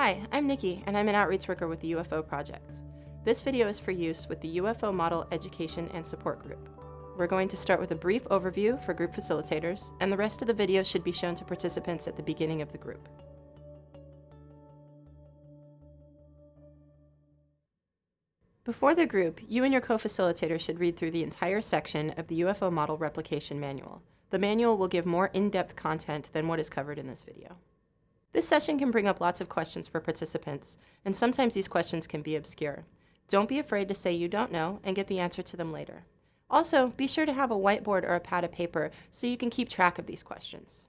Hi, I'm Nikki, and I'm an outreach worker with the UFO Project. This video is for use with the UFO Model Education and Support Group. We're going to start with a brief overview for group facilitators, and the rest of the video should be shown to participants at the beginning of the group. Before the group, you and your co-facilitator should read through the entire section of the UFO Model Replication Manual. The manual will give more in-depth content than what is covered in this video. This session can bring up lots of questions for participants, and sometimes these questions can be obscure. Don't be afraid to say you don't know and get the answer to them later. Also, be sure to have a whiteboard or a pad of paper so you can keep track of these questions.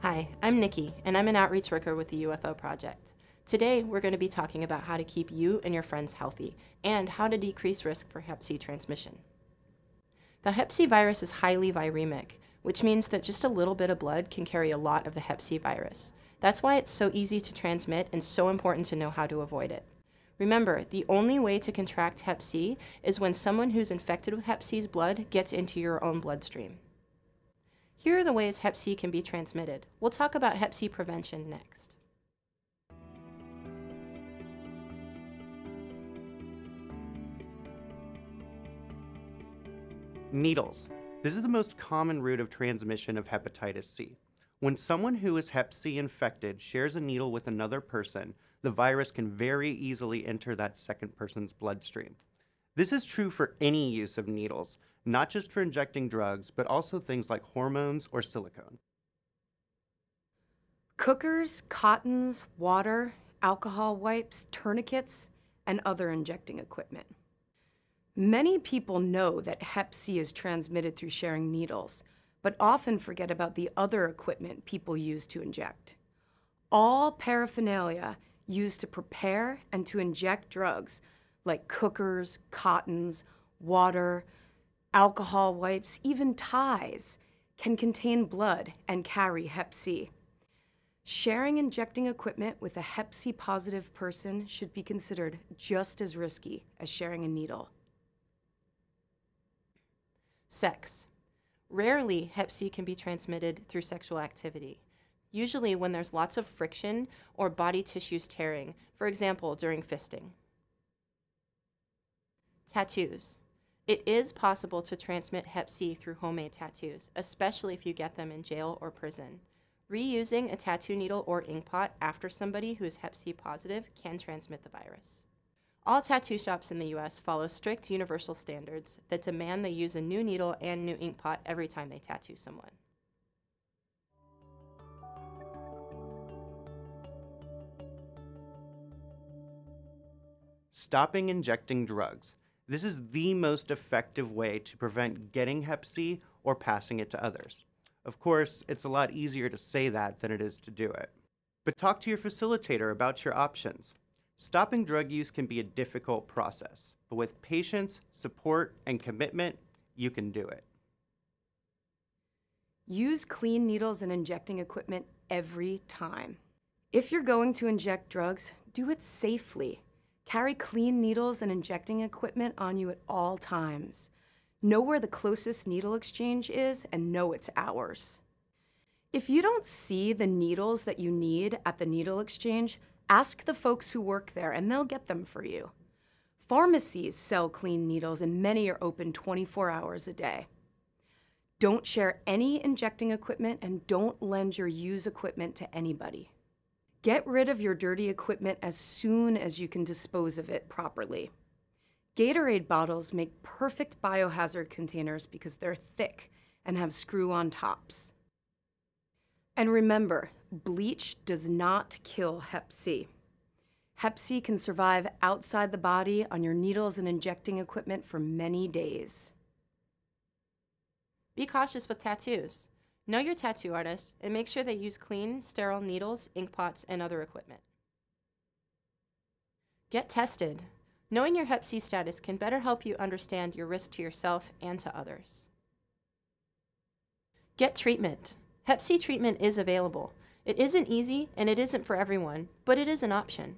Hi, I'm Nikki, and I'm an outreach worker with the UFO Project. Today, we're going to be talking about how to keep you and your friends healthy, and how to decrease risk for Hep C transmission. The Hep C virus is highly viremic, which means that just a little bit of blood can carry a lot of the Hep C virus. That's why it's so easy to transmit and so important to know how to avoid it. Remember, the only way to contract Hep C is when someone who's infected with Hep C's blood gets into your own bloodstream. Here are the ways Hep C can be transmitted. We'll talk about Hep C prevention next. Needles. This is the most common route of transmission of hepatitis C. When someone who is Hep C infected shares a needle with another person, the virus can very easily enter that second person's bloodstream. This is true for any use of needles, not just for injecting drugs, but also things like hormones or silicone. Cookers, cottons, water, alcohol wipes, tourniquets, and other injecting equipment. Many people know that Hep C is transmitted through sharing needles, but often forget about the other equipment people use to inject. All paraphernalia used to prepare and to inject drugs, like cookers, cottons, water, alcohol wipes, even ties, can contain blood and carry Hep C. Sharing injecting equipment with a Hep C positive person should be considered just as risky as sharing a needle. Sex. Rarely, Hep C can be transmitted through sexual activity, usually when there's lots of friction or body tissues tearing, for example, during fisting. Tattoos. It is possible to transmit Hep C through homemade tattoos, especially if you get them in jail or prison. Reusing a tattoo needle or ink pot after somebody who is Hep C positive can transmit the virus. All tattoo shops in the US follow strict universal standards that demand they use a new needle and new ink pot every time they tattoo someone. Stopping injecting drugs. This is the most effective way to prevent getting Hep C or passing it to others. Of course, it's a lot easier to say that than it is to do it. But talk to your facilitator about your options. Stopping drug use can be a difficult process, but with patience, support, and commitment, you can do it. Use clean needles and injecting equipment every time. If you're going to inject drugs, do it safely. Carry clean needles and injecting equipment on you at all times. Know where the closest needle exchange is and know it's hours. If you don't see the needles that you need at the needle exchange, ask the folks who work there and they'll get them for you. Pharmacies sell clean needles and many are open 24 hours a day. Don't share any injecting equipment and don't lend your used equipment to anybody. Get rid of your dirty equipment as soon as you can dispose of it properly. Gatorade bottles make perfect biohazard containers because they're thick and have screw-on tops. And remember, bleach does not kill Hep C. Hep C can survive outside the body on your needles and injecting equipment for many days. Be cautious with tattoos. Know your tattoo artist and make sure they use clean, sterile needles, ink pots, and other equipment. Get tested. Knowing your Hep C status can better help you understand your risk to yourself and to others. Get treatment. Hep C treatment is available. It isn't easy and it isn't for everyone, but it is an option.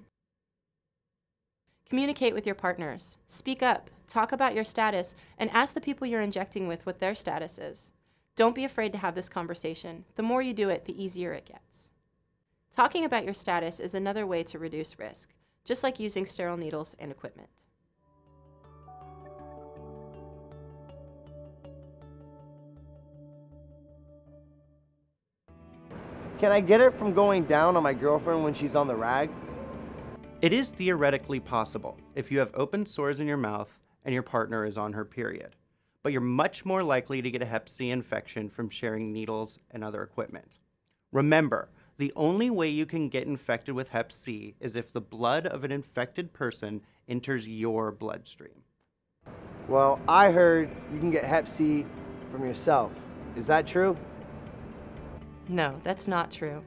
Communicate with your partners. Speak up, talk about your status, and ask the people you're injecting with what their status is. Don't be afraid to have this conversation. The more you do it, the easier it gets. Talking about your status is another way to reduce risk, just like using sterile needles and equipment. Can I get it from going down on my girlfriend when she's on the rag? It is theoretically possible if you have open sores in your mouth and your partner is on her period, but you're much more likely to get a Hep C infection from sharing needles and other equipment. Remember, the only way you can get infected with Hep C is if the blood of an infected person enters your bloodstream. Well, I heard you can get Hep C from yourself. Is that true? No, that's not true.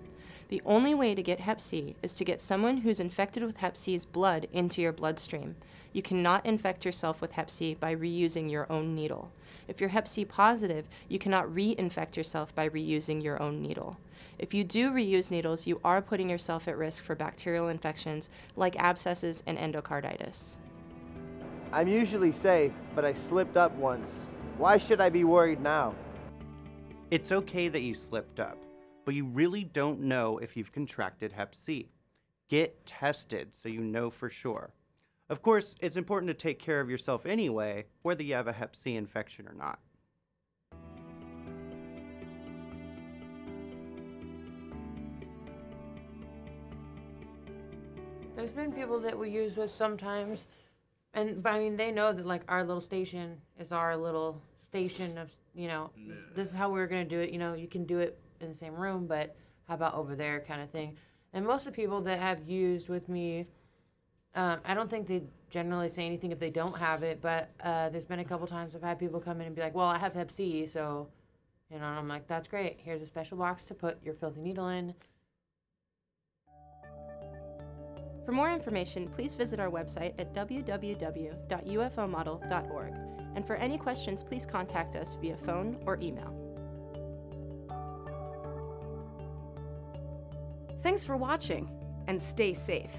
The only way to get Hep C is to get someone who's infected with Hep C's blood into your bloodstream. You cannot infect yourself with Hep C by reusing your own needle. If you're Hep C positive, you cannot reinfect yourself by reusing your own needle. If you do reuse needles, you are putting yourself at risk for bacterial infections like abscesses and endocarditis. I'm usually safe, but I slipped up once. Why should I be worried now? It's okay that you slipped up, but you really don't know if you've contracted Hep C. Get tested so you know for sure. Of course, it's important to take care of yourself anyway, whether you have a Hep C infection or not. There's been people that we use with sometimes, but I mean, they know that like our little station is our little station of, this is how we're going to do it. You can do it in the same room, but how about over there kind of thing. And most of the people that have used with me, I don't think they generally say anything if they don't have it, but there's been a couple times I've had people come in and be like, well, I have Hep C, so, and I'm like, that's great. Here's a special box to put your filthy needle in. For more information, please visit our website at www.ufomodel.org. And for any questions, please contact us via phone or email. Thanks for watching, and stay safe.